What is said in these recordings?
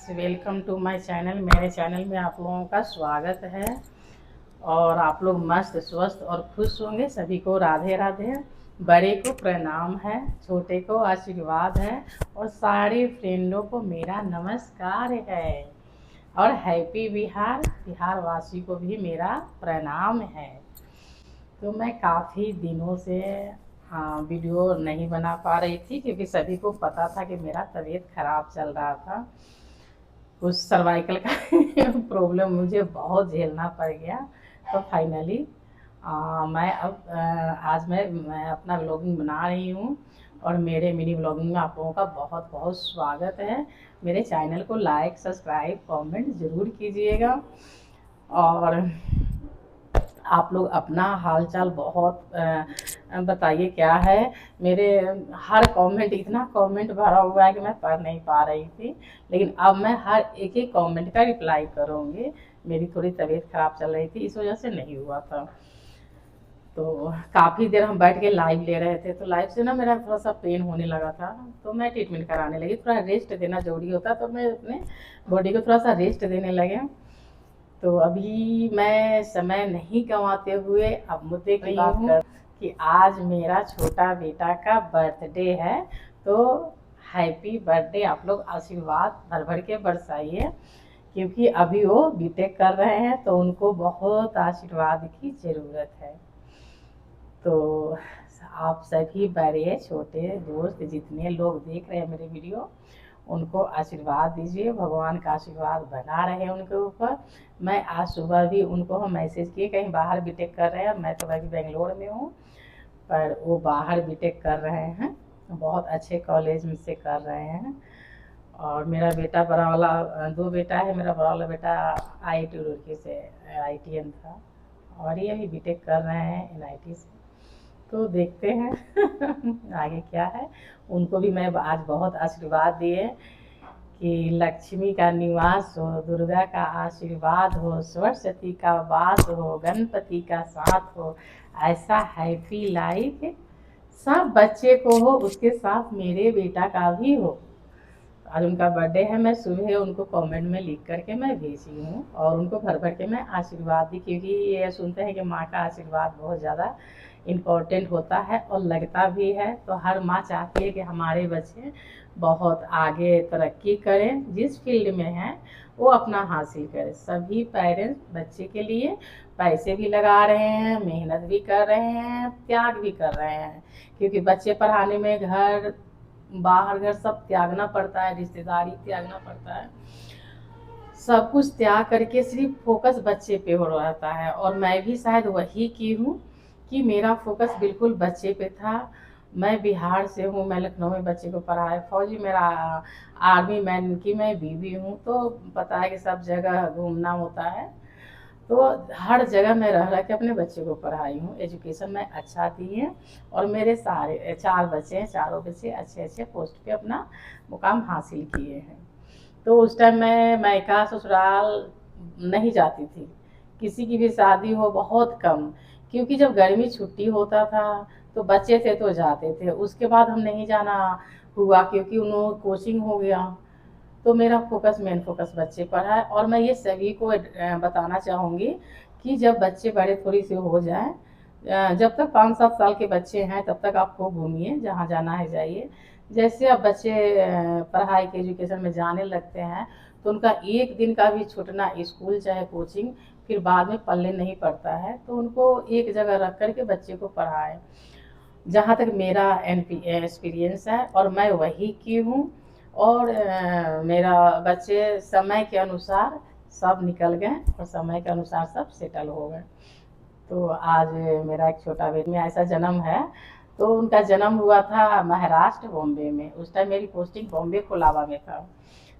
Welcome to my channel. मेरे channel में आप लोगों का स्वागत है और आप लोग मस्त स्वस्थ और खुश होंगे। सभी को राधे राधे। बड़े को प्रणाम है, छोटे को आशीर्वाद है और सारे फ्रेंडों को मेरा नमस्कार है। और हैप्पी बिहार, बिहार वासी को भी मेरा प्रणाम है। तो मैं काफ़ी दिनों से वीडियो नहीं बना पा रही थी क्योंकि सभी को पता था कि मेरा तबीयत ख़राब चल रहा था। कुछ सर्वाइकल का प्रॉब्लम मुझे बहुत झेलना पड़ गया। तो फाइनली मैं अब आज मैं अपना व्लॉगिंग बना रही हूँ और मेरे मिनी व्लॉगिंग में आप लोगों का बहुत बहुत स्वागत है। मेरे चैनल को लाइक सब्सक्राइब कमेंट ज़रूर कीजिएगा और आप लोग अपना हालचाल बहुत बताइए क्या है। मेरे हर कमेंट, इतना कमेंट भरा हुआ है कि मैं पढ़ नहीं पा रही थी, लेकिन अब मैं हर एक एक कमेंट का रिप्लाई करूँगी। मेरी थोड़ी तबीयत ख़राब चल रही थी, इस वजह से नहीं हुआ था। तो काफ़ी देर हम बैठ के लाइव ले रहे थे, तो लाइव से ना मेरा थोड़ा सा पेन होने लगा था, तो मैं ट्रीटमेंट कराने लगी। थोड़ा रेस्ट देना ज़रूरी होता, तो मैं अपने बॉडी को थोड़ा सा रेस्ट देने लगे। तो अभी मैं समय नहीं गंवाते हुए अब मुद्दे की बात कर कि आज मेरा छोटा बेटा का बर्थडे है। तो हैप्पी बर्थडे। आप लोग आशीर्वाद भर भर के बरसाइए क्योंकि अभी वो बीटेक कर रहे हैं, तो उनको बहुत आशीर्वाद की ज़रूरत है। तो आप सभी बड़े छोटे दोस्त जितने लोग देख रहे हैं मेरे वीडियो, उनको आशीर्वाद दीजिए। भगवान का आशीर्वाद बना रहे उनके ऊपर। मैं आज सुबह भी उनको हम मैसेज किए, कहीं बाहर बीटेक कर रहे हैं। मैं तो अभी बेंगलोर में हूँ, पर वो बाहर बीटेक कर रहे हैं, बहुत अच्छे कॉलेज में से कर रहे हैं। और मेरा बेटा बड़ा वाला, दो बेटा है। मेरा बड़ा वाला बेटा IIT रुड़की से IITN था और ये अभी बीटेक कर रहे हैं NIT से। तो देखते हैं आगे क्या है। उनको भी मैं आज बहुत आशीर्वाद दिए कि लक्ष्मी का निवास हो, दुर्गा का आशीर्वाद हो, सरस्वती का वास हो, गणपति का साथ हो, ऐसा हैप्पी लाइफ सब बच्चे को हो, उसके साथ मेरे बेटा का भी हो। आज उनका बर्थडे है। मैं सुबह उनको कमेंट में लिख करके मैं भेजी हूँ और उनको भर भर के मैं आशीर्वाद दी, क्योंकि ये सुनते हैं कि माँ का आशीर्वाद बहुत ज़्यादा इम्पोर्टेंट होता है और लगता भी है। तो हर माँ चाहती है कि हमारे बच्चे बहुत आगे तरक्की करें, जिस फील्ड में हैं वो अपना हासिल करें। सभी पेरेंट्स बच्चे के लिए पैसे भी लगा रहे हैं, मेहनत भी कर रहे हैं, त्याग भी कर रहे हैं, क्योंकि बच्चे पढ़ाने में घर बाहर घर सब त्यागना पड़ता है, रिश्तेदारी त्यागना पड़ता है, सब कुछ त्याग करके सिर्फ फोकस बच्चे पे हो रहता है। और मैं भी शायद वही की हूँ कि मेरा फोकस बिल्कुल बच्चे पे था। मैं बिहार से हूँ, मैं लखनऊ में बच्चे को पढ़ाया। फौजी मेरा आर्मी मैन की मैं बीवी हूँ, तो पता है कि सब जगह घूमना होता है। तो हर जगह मैं रह रह के अपने बच्चे को पढ़ाई हूँ। एजुकेशन मैं अच्छा दी है और मेरे सारे 4 बच्चे हैं, चारों बच्चे अच्छे अच्छे पोस्ट पे अपना मुकाम हासिल किए हैं। तो उस टाइम मैं मायका ससुराल नहीं जाती थी, किसी की भी शादी हो बहुत कम, क्योंकि जब गर्मी छुट्टी होता था तो बच्चे थे तो जाते थे, उसके बाद हम नहीं जाना हुआ क्योंकि उन्होंने कोचिंग हो गया। तो मेरा फोकस, मेन फोकस बच्चे पर है। और मैं ये सभी को बताना चाहूँगी कि जब बच्चे बड़े थोड़ी से हो जाएं, जब तक 5-7 साल के बच्चे हैं तब तक आपको घूमिए, जहाँ जाना है जाइए। जैसे अब बच्चे पढ़ाई के एजुकेशन में जाने लगते हैं, तो उनका एक दिन का भी छूटना स्कूल चाहे कोचिंग फिर बाद में पल्ले नहीं पड़ता है। तो उनको एक जगह रख कर के बच्चे को पढ़ाएं। जहाँ तक मेरा एक्सपीरियंस है और मैं वही की हूँ। और मेरा बच्चे समय के अनुसार सब निकल गए और समय के अनुसार सब सेटल हो गए। तो आज मेरा एक छोटा बेटा में ऐसा जन्म है। तो उनका जन्म हुआ था महाराष्ट्र बॉम्बे में। उस टाइम मेरी पोस्टिंग बॉम्बे कोलाबा में था,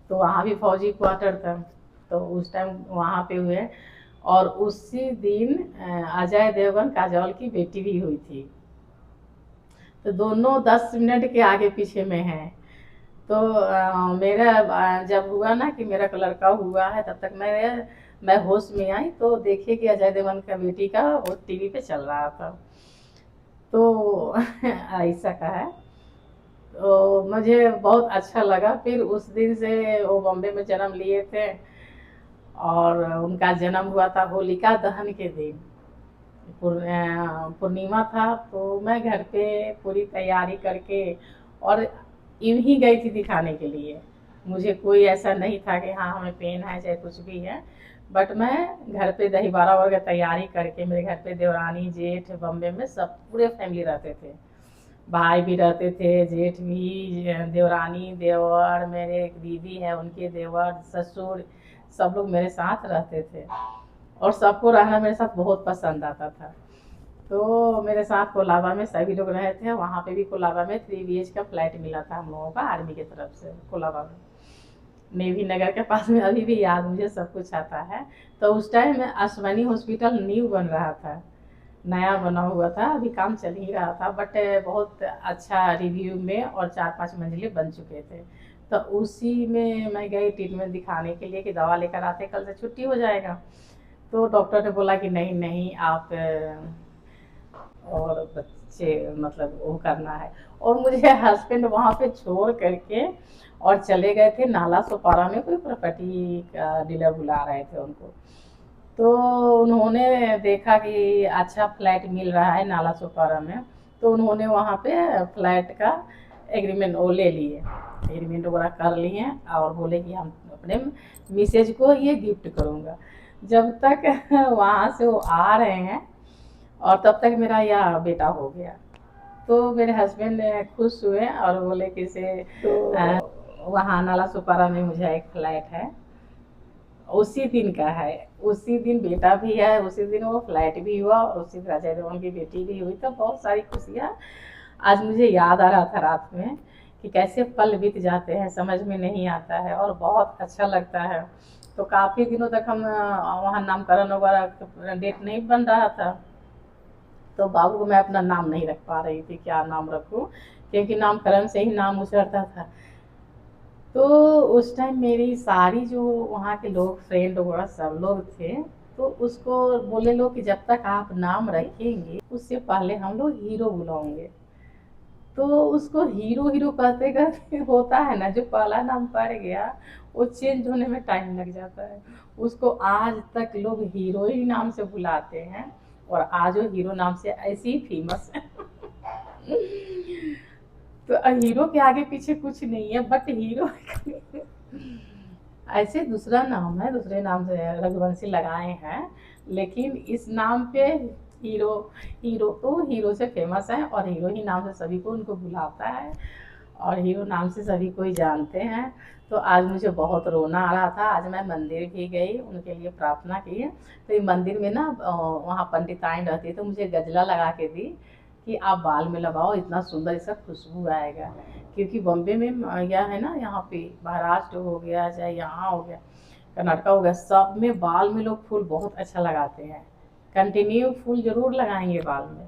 तो वहाँ भी फौजी क्वार्टर था, तो उस टाइम वहाँ पे हुए। और उसी दिन अजय देवगन काजोल की बेटी भी हुई थी, तो दोनों 10 मिनट के आगे पीछे में हैं। तो मेरा जब हुआ ना कि मेरा लड़का हुआ है, तब तक मैं होश में आई तो देखिए कि अजय देवगन का बेटी का वो टीवी पे चल रहा था। तो ऐसा का है। तो मुझे बहुत अच्छा लगा। फिर उस दिन से वो बॉम्बे में जन्म लिए थे और उनका जन्म हुआ था होलिका दहन के दिन। पूर्णिमा था तो मैं घर पे पूरी तैयारी करके और यूं ही गई थी दिखाने के लिए। मुझे कोई ऐसा नहीं था कि हाँ हमें पेन है चाहे कुछ भी है, बट मैं घर पे दही बारा वर्ग तैयारी करके, मेरे घर पे देवरानी जेठ बम्बे में सब पूरे फैमिली रहते थे, भाई भी रहते थे, जेठ भी, देवरानी देवर, मेरे एक दीदी है उनके देवर ससुर, सब लोग मेरे साथ रहते थे और सबको रहना मेरे साथ बहुत पसंद आता था। तो मेरे साथ कोलाबा में सभी लोग रहे थे। वहाँ पे भी कोलाबा में 3 BH का फ्लैट मिला था हम लोगों का आर्मी की तरफ से कोलाबा में, नेवी नगर के पास में। अभी भी याद मुझे सब कुछ आता है। तो उस टाइम में अश्वनी हॉस्पिटल न्यू बन रहा था, नया बना हुआ था, अभी काम चल ही रहा था, बट बहुत अच्छा रिव्यू में और 4-5 मंजिले बन चुके थे। तो उसी में मैं गई ट्रीटमेंट दिखाने के लिए कि दवा लेकर आते, कल से छुट्टी हो जाएगा। तो डॉक्टर ने बोला कि नहीं नहीं आप और बच्चे मतलब वो करना है। और मुझे हस्बैंड वहाँ पे छोड़ करके और चले गए थे नाला सोपारा में, कोई प्रॉपर्टी का डीलर बुला रहे थे उनको। तो उन्होंने देखा कि अच्छा फ्लैट मिल रहा है नाला सोपारा में, तो उन्होंने वहाँ पे फ्लैट का एग्रीमेंट वो ले लिए, एग्रीमेंट वगैरह कर लिए और बोले कि हम अपने मिसेज को ये गिफ्ट करूँगा। जब तक वहाँ से वो आ रहे हैं और तब तक मेरा यह बेटा हो गया। तो मेरे हस्बैंड खुश हुए और बोले कि से वहाँ नाला सुपारा में मुझे एक फ्लैट है, उसी दिन का है, उसी दिन बेटा भी है, उसी दिन वो फ्लैट भी हुआ और उसी दिन अजय देवगन की बेटी भी हुई। तो बहुत सारी खुशियाँ आज मुझे याद आ रहा था रात में कि कैसे पल बीत जाते हैं, समझ में नहीं आता है और बहुत अच्छा लगता है। तो काफ़ी दिनों तक हम वहाँ नामकरण वगैरह डेट नहीं बन रहा था, तो बाबू को मैं अपना नाम नहीं रख पा रही थी, क्या नाम रखूं, क्योंकि नामकरण से ही नाम उछड़ता था। तो उस टाइम मेरी सारी जो वहाँ के लोग फ्रेंड वगैरह सब लोग थे, तो उसको बोले लोग कि जब तक आप नाम रखेंगे उससे पहले हम लोग हीरो बुलाएंगे। तो उसको हीरो हीरो कहते कहते होता है ना, जो पहला नाम पड़ गया वो चेंज होने में टाइम लग जाता है। उसको आज तक लोग हीरो ही नाम से बुलाते हैं और आज वो हीरो नाम से ऐसे ही फेमस है। तो हीरो के आगे पीछे कुछ नहीं है बट हीरो। ऐसे दूसरा नाम है, दूसरे नाम से रघुवंशी लगाए हैं, लेकिन इस नाम पे हीरो, हीरो तो हीरो से फेमस है और हीरो ही नाम से सभी को उनको बुलाता है और हीरो नाम से सभी को ही जानते हैं। तो आज मुझे बहुत रोना आ रहा था। आज मैं मंदिर भी गई, उनके लिए प्रार्थना की। तो ये मंदिर में ना वहाँ पंडिताइन रहती है, तो मुझे गजला लगा के दी कि आप बाल में लगाओ, इतना सुंदर इसका खुशबू आएगा। क्योंकि बॉम्बे में यह है ना, यहाँ पे महाराष्ट्र हो गया चाहे यहाँ हो गया, कर्नाटका हो गया, सब में बाल में लोग फूल बहुत अच्छा लगाते हैं, कंटिन्यू फूल जरूर लगाएंगे बाल में।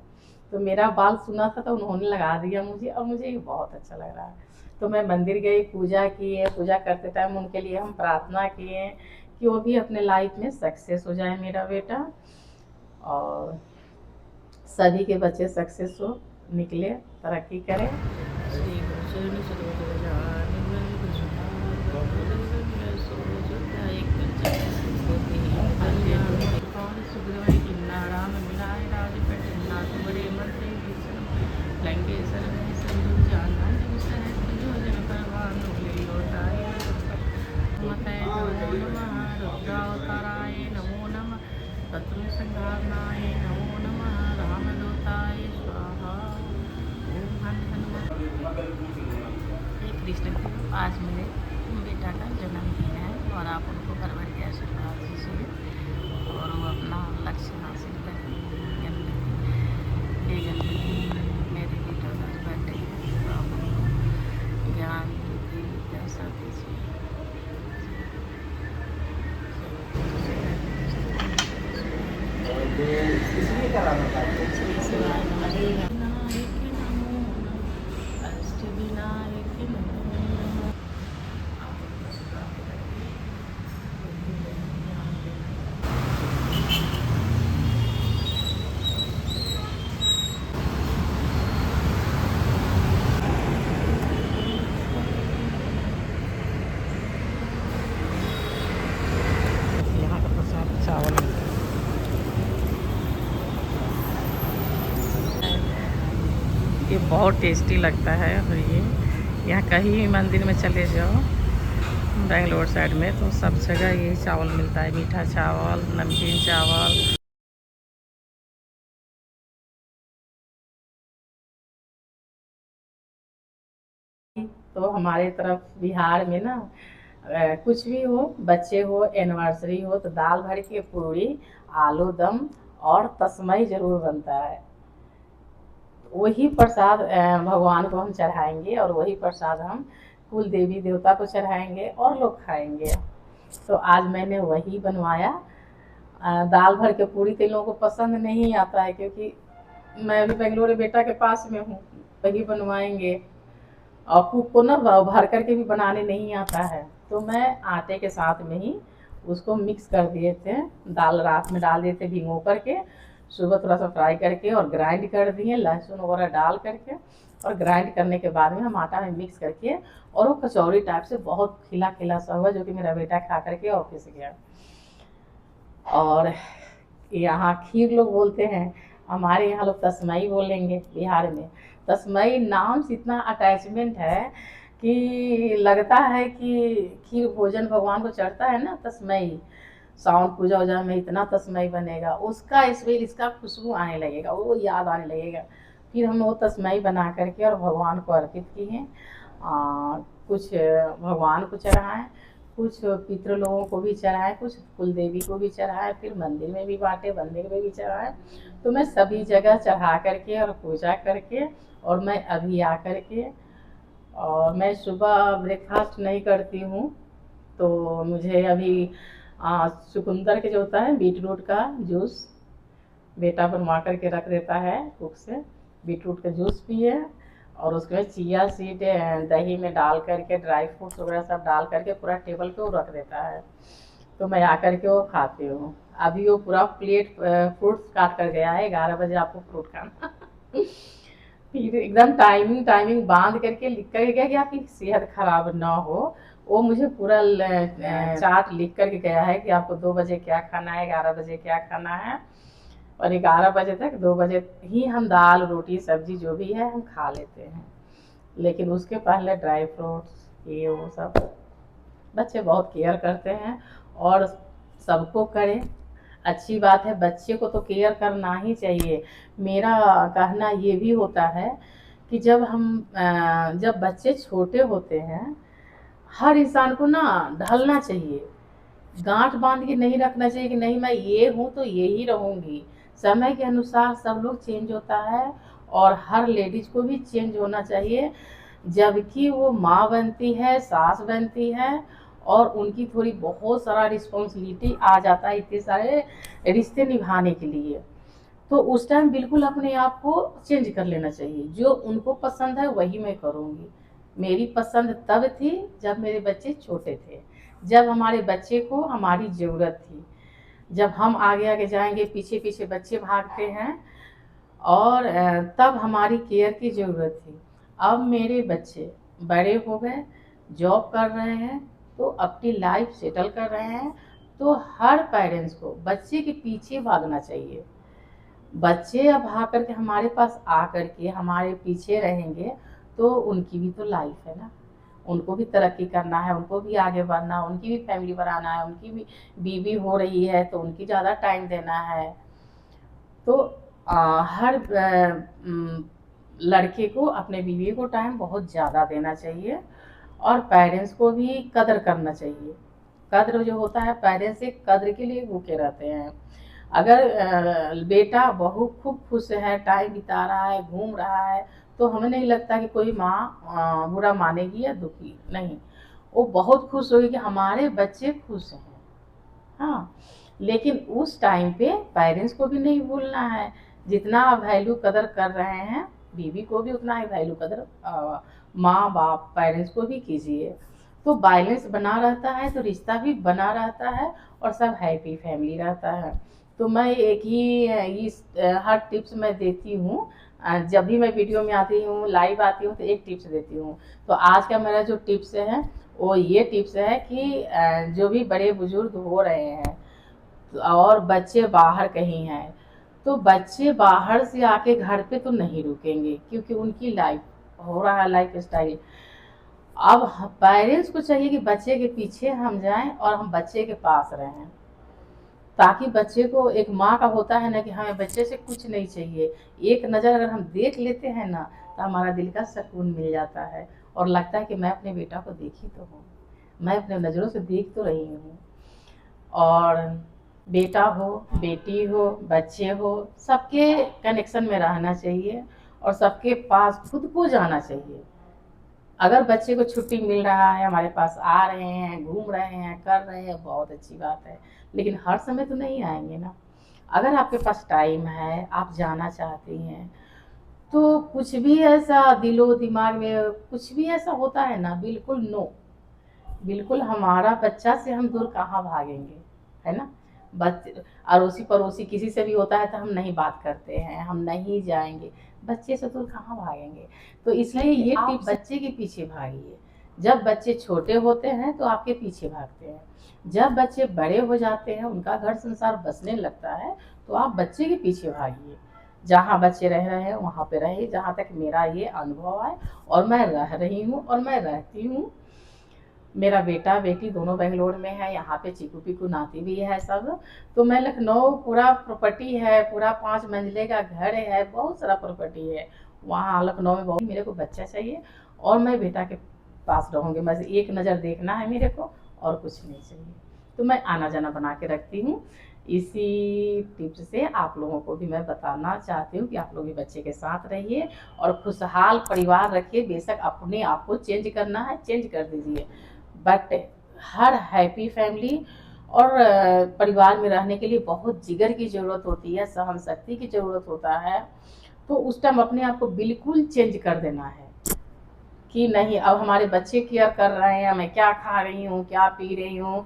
तो मेरा बाल सुना था तो उन्होंने लगा दिया मुझे और मुझे ये बहुत अच्छा लग रहा है। तो मैं मंदिर गई, पूजा किए, पूजा करते टाइम उनके लिए हम प्रार्थना किए कि वो भी अपने लाइफ में सक्सेस हो जाए मेरा बेटा, और सभी के बच्चे सक्सेस हो, निकले, तरक्की करें। नमो नमः, शत्रु संहारणाय नमो नमः, रामदूताय स्वाहा। ओम हनुमान। हे कृष्ण, आज मेरे बेटा का जन्मदिन है और आप उनको भर भर के आशीर्वाद दीजिए और वो अपना लक्ष्य हासिल करें। हे गणपति, मेरे बेटा का बर्थडे है तो आप उनको ज्ञान बुद्धि विद्या दीजिए। इसलिए कराना था। बहुत टेस्टी लगता है। और ये यहाँ कहीं भी मंदिर में चले जाओ बेंगलोर साइड में तो सब जगह यही चावल मिलता है, मीठा चावल, नमकीन चावल। तो हमारे तरफ बिहार में ना कुछ भी हो, बच्चे हो, एनिवर्सरी हो, तो दाल भर के पूरी, आलू दम और तस्मई जरूर बनता है। वही प्रसाद भगवान को हम चढ़ाएंगे और वही प्रसाद हम कुल देवी देवता को चढ़ाएंगे और लोग खाएंगे। तो आज मैंने वही बनवाया। दाल भर के पूरी कई लोगों को पसंद नहीं आता है, क्योंकि मैं अभी बेंगलोर बेटा के पास में हूँ। वही बनवाएंगे। और कुक को ना भर करके भी बनाने नहीं आता है, तो मैं आटे के साथ में ही उसको मिक्स कर दिए थे। दाल रात में डाल दिए थे भिगो करके, सुबह थोड़ा सा फ्राई करके और ग्राइंड कर दिए लहसुन वगैरह डाल करके। और ग्राइंड करने के बाद में हम आटा में मिक्स करके, और वो कचौड़ी टाइप से बहुत खिला खिला सा हुआ, जो कि मेरा बेटा खा करके ऑफिस गया। और यहाँ खीर लोग बोलते हैं, हमारे यहाँ लोग तस्मई बोलेंगे बिहार में। तस्मई नाम से इतना अटैचमेंट है कि लगता है कि खीर भोजन भगवान को चढ़ता है ना, तस्मई साउंड पूजा वूजा में इतना तस्मई बनेगा, उसका स्मेल, इसका खुशबू आने लगेगा, वो याद आने लगेगा। फिर हम वो तस्मई बना करके और भगवान को अर्पित किए। कुछ भगवान को चढ़ाएं, कुछ पितृ लोगों को भी चढ़ाएं, कुछ कुल देवी को भी चढ़ाएं, फिर मंदिर में भी बांटे, मंदिर में भी चढ़ाएं। तो मैं सभी जगह चढ़ा करके और पूजा करके, और मैं अभी आ करके, और मैं सुबह ब्रेकफास्ट नहीं करती हूँ। तो मुझे अभी चुकंदर के जो होता है बीट रूट का जूस बेटा बनवा करके रख देता है कुक से, बीट रूट का जूस पिए। और उसमें चिया सीड दही में डाल करके, ड्राई फ्रूट्स वगैरह सब डाल करके पूरा टेबल पे वो रख देता है। तो मैं आकर के वो खाती हूँ। अभी वो पूरा प्लेट फ्रूट्स काट कर गया है, 11 बजे आपको फ्रूट खाना। फिर एकदम टाइमिंग टाइमिंग बांध करके लिख कर गया कि आपकी सेहत खराब ना हो। वो मुझे पूरा चार्ट लिख करके गया है कि आपको 2 बजे क्या खाना है, 11 बजे क्या खाना है। और 11 बजे तक, 2 बजे ही हम दाल रोटी सब्जी जो भी है हम खा लेते हैं। लेकिन उसके पहले ड्राई फ्रूट्स ये वो सब बच्चे बहुत केयर करते हैं। और सबको करें, अच्छी बात है, बच्चे को तो केयर करना ही चाहिए। मेरा कहना ये भी होता है कि जब बच्चे छोटे होते हैं, हर इंसान को ना ढलना चाहिए। गांठ बांध के नहीं रखना चाहिए कि नहीं मैं ये हूँ तो ये ही रहूँगी। समय के अनुसार सब लोग चेंज होता है, और हर लेडीज को भी चेंज होना चाहिए। जबकि वो माँ बनती है, सास बनती है, और उनकी थोड़ी बहुत सारा रिस्पॉन्सिबिलिटी आ जाता है इतने सारे रिश्ते निभाने के लिए। तो उस टाइम बिल्कुल अपने आप को चेंज कर लेना चाहिए। जो उनको पसंद है वही मैं करूँगी। मेरी पसंद तब थी जब मेरे बच्चे छोटे थे, जब हमारे बच्चे को हमारी ज़रूरत थी। जब हम आगे आगे जाएंगे, पीछे पीछे बच्चे भागते हैं, और तब हमारी केयर की ज़रूरत थी। अब मेरे बच्चे बड़े हो गए, जॉब कर रहे हैं, तो अपनी लाइफ सेटल कर रहे हैं। तो हर पेरेंट्स को बच्चे के पीछे भागना चाहिए। बच्चे अब भाग करके हमारे पास आ करके हमारे पीछे रहेंगे, तो उनकी भी तो लाइफ है ना। उनको भी तरक्की करना है, उनको भी आगे बढ़ना, उनकी भी फैमिली बनाना है, उनकी भी बीवी हो रही है तो उनकी ज़्यादा टाइम देना है। तो हर लड़के को अपने बीवी को टाइम बहुत ज़्यादा देना चाहिए, और पेरेंट्स को भी कदर करना चाहिए। कद्र जो होता है, पेरेंट्स एक कद्र के लिए भूखे रहते हैं। अगर बेटा बहू खूब खुश है, टाइम बिता रहा है, घूम रहा है, तो हमें नहीं लगता कि कोई माँ बुरा मानेगी या दुखी नहीं। वो बहुत खुश होगी कि हमारे बच्चे खुश हैं। हाँ, लेकिन उस टाइम पे पेरेंट्स को भी नहीं भूलना है। जितना आप वैल्यू कदर कर रहे हैं, बीवी को भी उतना ही वैल्यू कदर माँ बाप पेरेंट्स को भी कीजिए। तो बैलेंस बना रहता है, तो रिश्ता भी बना रहता है, और सब हैप्पी फैमिली रहता है। तो मैं एक ही इस हर टिप्स मैं देती हूँ। जब भी मैं वीडियो में आती हूँ, लाइव आती हूँ, तो एक टिप्स देती हूँ। तो आज का मेरा जो टिप्स है वो ये टिप्स है कि जो भी बड़े बुजुर्ग हो रहे हैं और बच्चे बाहर कहीं हैं, तो बच्चे बाहर से आके घर पे तो नहीं रुकेंगे, क्योंकि उनकी लाइफ हो रहा है लाइफ स्टाइल। अब पेरेंट्स को चाहिए कि बच्चे के पीछे हम जाएं और हम बच्चे के पास रहें, ताकि बच्चे को, एक माँ का होता है ना कि हमें बच्चे से कुछ नहीं चाहिए, एक नज़र अगर हम देख लेते हैं ना तो हमारा दिल का सुकून मिल जाता है और लगता है कि मैं अपने बेटा को देखी तो हूँ, मैं अपने नज़रों से देख तो रही हूँ। और बेटा हो, बेटी हो, बच्चे हो, सबके कनेक्शन में रहना चाहिए और सबके पास खुद को जाना चाहिए। अगर बच्चे को छुट्टी मिल रहा है, हमारे पास आ रहे हैं, घूम रहे हैं, कर रहे हैं, बहुत अच्छी बात है, लेकिन हर समय तो नहीं आएंगे ना। अगर आपके पास टाइम है, आप जाना चाहती हैं, तो कुछ भी ऐसा दिलो दिमाग में कुछ भी ऐसा होता है ना, बिल्कुल नो, बिल्कुल हमारा बच्चा से हम दूर कहाँ भागेंगे, है ना। बच अड़ोसी पड़ोसी किसी से भी होता है तो हम नहीं बात करते हैं, हम नहीं जाएंगे, बच्चे से दूर कहाँ भागेंगे। तो इसलिए ये टिप, बच्चे के पीछे भागिए। जब बच्चे छोटे होते हैं तो आपके पीछे भागते हैं, जब बच्चे बड़े हो जाते हैं, उनका घर संसार बसने लगता है, तो आप बच्चे के पीछे भागिए। जहाँ बच्चे रह रहे हैं वहाँ पे रहिए, जहाँ तक मेरा ये अनुभव है और मैं रह रही हूँ और मैं रहती हूँ। मेरा बेटा बेटी दोनों बेंगलोर में है, यहाँ पे चीकू पीकू नाती भी है सब। तो मैं लखनऊ, पूरा प्रॉपर्टी है, पूरा 5 मंजिले का घर है, बहुत सारा प्रॉपर्टी है वहाँ लखनऊ में। बहुत मेरे को बच्चा चाहिए और मैं बेटा के पास रहूँगी, बस एक नज़र देखना है मेरे को और कुछ नहीं चाहिए। तो मैं आना जाना बना के रखती हूँ। इसी टिप्स से आप लोगों को भी मैं बताना चाहती हूँ कि आप लोग भी बच्चे के साथ रहिए और खुशहाल परिवार रखिए। बेशक अपने आप को चेंज करना है, चेंज कर दीजिए, बट हर हैप्पी फैमिली और परिवार में रहने के लिए बहुत जिगर की ज़रूरत होती है, सहन शक्ति की ज़रूरत होता है। तो उस टाइम अपने आप को बिल्कुल चेंज कर देना है कि नहीं, अब हमारे बच्चे केयर कर रहे हैं, मैं क्या खा रही हूँ, क्या पी रही हूँ।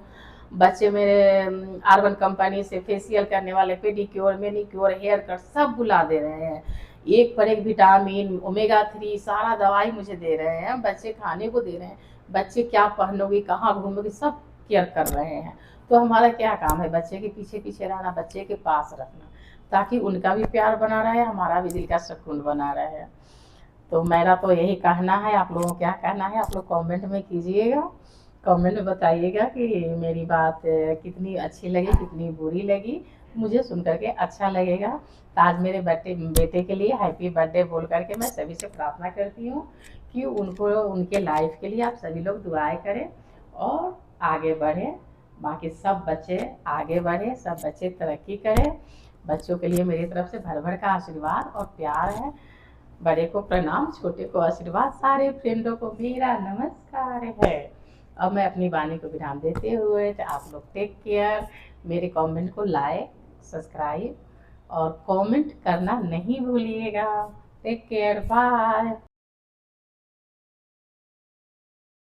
बच्चे मेरे R1 कंपनी से फेशियल करने वाले, पेडिक्योर, मैनिक्योर, हेयर कट सब बुला दे रहे हैं, एक पर एक विटामिन, ओमेगा 3 सारा दवाई मुझे दे रहे हैं, बच्चे खाने को दे रहे हैं, बच्चे क्या पहनोगी, कहाँ घूमोगी, सब केयर कर रहे हैं। तो हमारा क्या काम है, बच्चे के पीछे पीछे रहना, बच्चे के पास रखना, ताकि उनका भी प्यार बना रहे, हमारा भी दिल का सुकून बना रहे। तो मेरा तो यही कहना है, आप लोगों को क्या कहना है आप लोग कमेंट में कीजिएगा, कमेंट में बताइएगा कि मेरी बात कितनी अच्छी लगी, कितनी बुरी लगी। मुझे सुन करके अच्छा लगेगा। तो आज मेरे बेटे के लिए हैप्पी बर्थडे बोल करके मैं सभी से प्रार्थना करती हूँ कि उनको, उनके लाइफ के लिए आप सभी लोग दुआएं करें और आगे बढ़ें। बाकी सब बच्चे आगे बढ़े, सब बच्चे तरक्की करें। बच्चों के लिए मेरी तरफ से भर भर का आशीर्वाद और प्यार है। बड़े को प्रणाम, छोटे को आशीर्वाद, सारे फ्रेंडों को मेरा नमस्कार है। अब मैं अपनी वाणी को विराम देते हुए आप लोग टेक केयर। मेरे कमेंट को लाइक, सब्सक्राइब और कमेंट करना नहीं भूलिएगा। Take care, bye.